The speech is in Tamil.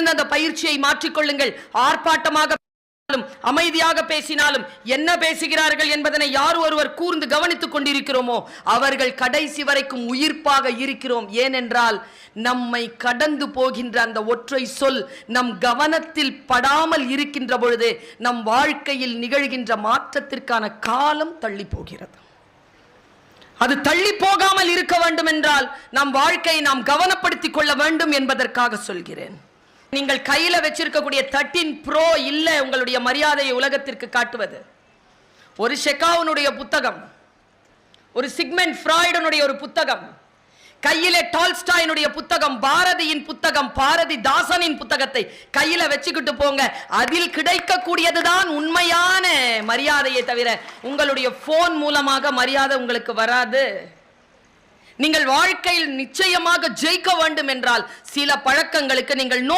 திடீரென அந்த பயிற்சியை மாற்றிக்கொள்ளுங்கள். ஆர்ப்பாட்டமாக அமைதியாக பேசினாலும் என்ன பேசுகிறார்கள் என்பதனை யார் ஒருவர் கூர்ந்து கவனித்துக் கொண்டிருக்கிறோமோ அவர்கள் கடைசி வரைக்கும் உயிர்ப்பாக இருக்கிறோம். ஏனென்றால் நம்மை கடந்து போகின்ற அந்த ஒற்றை சொல் நம் கவனத்தில் படாமல் இருக்கின்ற பொழுது நம் வாழ்க்கையில் நிகழ்கின்ற மாற்றத்திற்கான காலம் தள்ளி போகிறது. அது தள்ளி போகாமல் இருக்க வேண்டும் என்றால் நம் வாழ்க்கையை நாம் கவனப்படுத்திக் கொள்ள வேண்டும் என்பதற்காக சொல்கிறேன். நீங்கள் கையில வச்சிருக்கக்கூடிய 13 Pro இல்ல உங்களுடைய மரியாதையை உலகத்திற்கு காட்டுவது. ஒரு ஷெகாவுனுடைய புத்தகம், ஒரு சிக்மெண்ட் ஃப்ராய்டனுடைய ஒரு புத்தகம், கையிலே டால்ஸ்டாயினுடைய புத்தகம், பாரதியின் புத்தகம், பாரதிதாசனின் புத்தகத்தை கையில வச்சுக்கிட்டு போங்க. அதில் கிடைக்கக்கூடியதுதான் உண்மையான மரியாதையை தவிர உங்களுடைய போன் மூலமாக மரியாதை உங்களுக்கு வராது. நீங்கள் வாழ்க்கையில் நிச்சயமாக ஜெயிக்க வேண்டும் என்றால் சில பழக்கங்களுக்கு நீங்கள் நோ